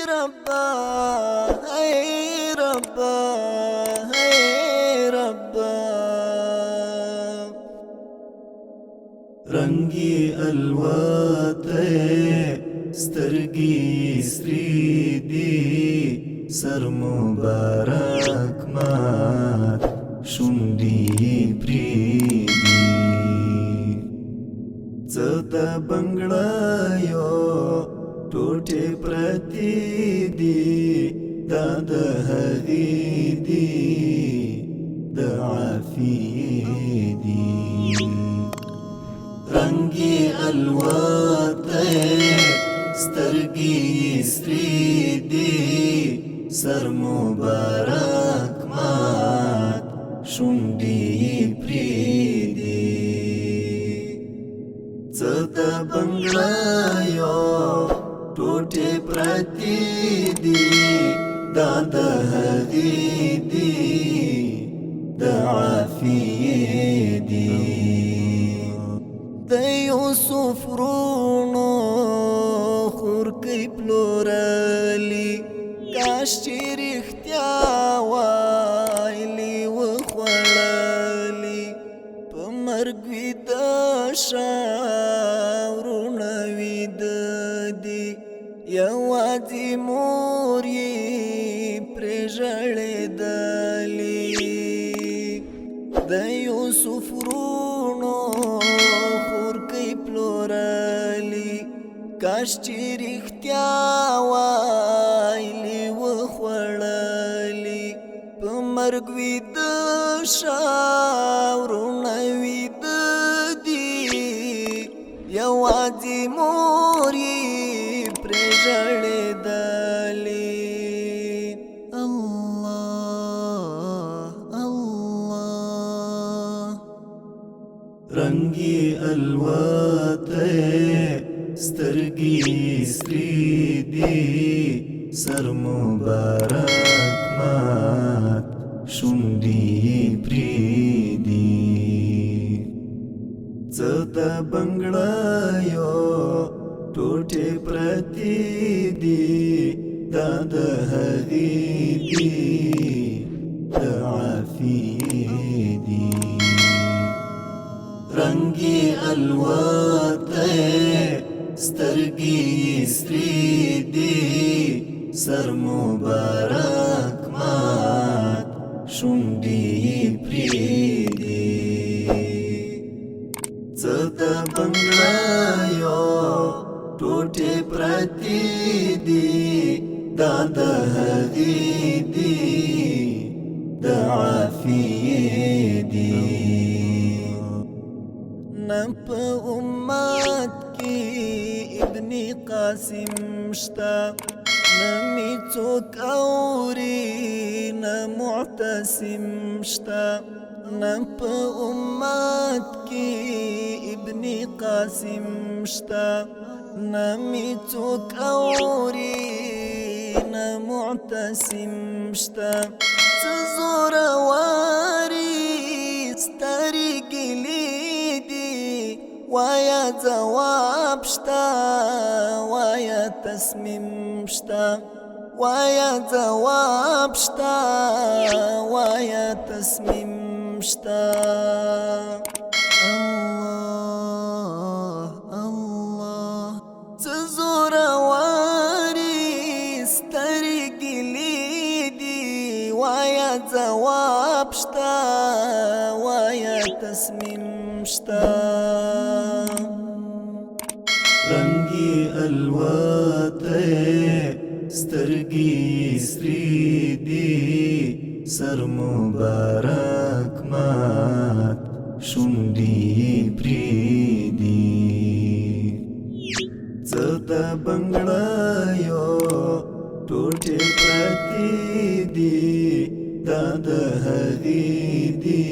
ربا اي ربا اي ربا رنگی الواته سترگی سری دی سر مبارک مات شونډی پری دی زدا بنگړا یو ټوټه پرتی دی داد هغی دی د عافی دی رنگی الواته سترگی سری دی سر مبارک مات شونډی پری دی زدا بنگړا یو ټوټه پرتی دی داد هغی دی د عافی دی د یوسف رونو خور کی پلورلی کاش چې رښتیا وایلی وخوړلی په مرګ ویده شه ورونه ویده دي یوازې مور یې پرې ژړېدلې د یوسف رونو کاش چې رښتیا وایلی وخوړلی په مرګ ویده شه ورونه ویده دي یوازې مور یې پرې ژړېدلې الله الله رنگی الواته سترگی سری دی سر مبارک مات شونډی پری دی زدا بنگړا یو ټوټه پرتی دی داد هغی دی د عافی دی رنگی الواته سترگی سری دی سر مبارک مات شونډی پری دی زدا بنگړا یو ټوټه پرتی دی داد هغی دی د عافی دی نه په امت کې ابن قاسم شتا نه می څوک اوري نه معتصم شتا نه په امت کې ابن قاسم شتا نه می څوک اوري نه معتصم شتا څه زوروري سترګې لیدي وایا جواب شتا وایا تصمیم شتا وایا جواب شتا وایا تصمیم شتا الله الله څه زوروري سترګې لیدي وایا جواب شتا وایا تصمیم شتا رنگی الواته سترگی سری دی سر مبارک مات شونډی پری دی زدا بنگړا یو ټوټه پرتی دی داد هغی دی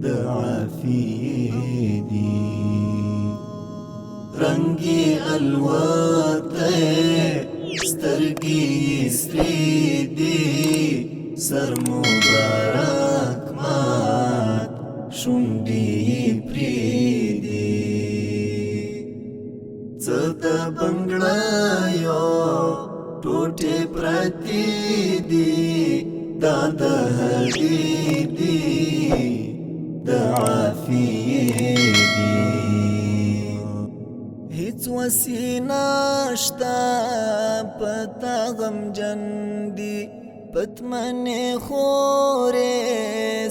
د عافی دی رنگی الواته سترگی سری دی سر مبارک مات شونډی پری دی زدا بنگړا یو ټوټې پرتې دي دا د هغې دي د عافیې دي هیڅ وسیله نشته پتا غمجن دي پتمنې خورې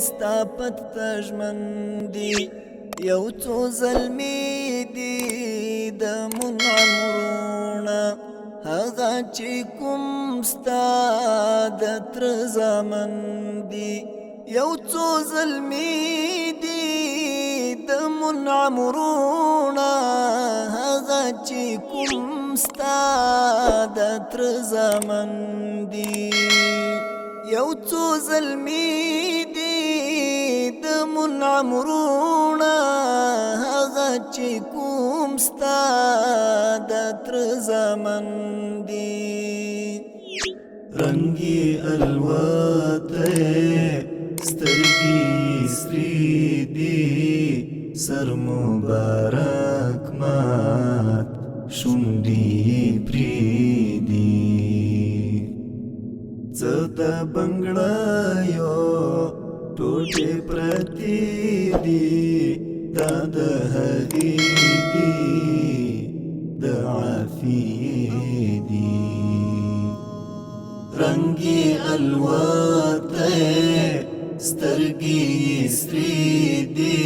ستا پت ژمن دي یو څو زلمي دي د منعم وروڼه هغه چې کوم ستا د تر زامن دي یو څو زلمي دي د منعم وروڼه هغه چې کوم ستا د تر زامن دي یو څو زلمي دي د منعم وروڼه هغه چې کوم ستا د تر زامن دي رنگي الوته سترګې سرې دي سر مبارک مات شونډې پریدي څه د بنګړیو ټوټې پرتې دي دا د هغې دي د عافیې دي رنگي الوته سترګې سرې دي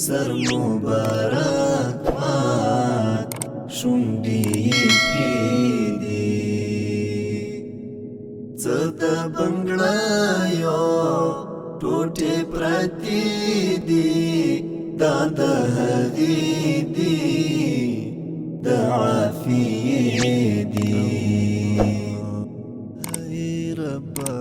سر مبارک مات شونډې پریدي څه د بنګړیو ټوټې پرتې دي دا د هغې دي د عافیې دي هی ربا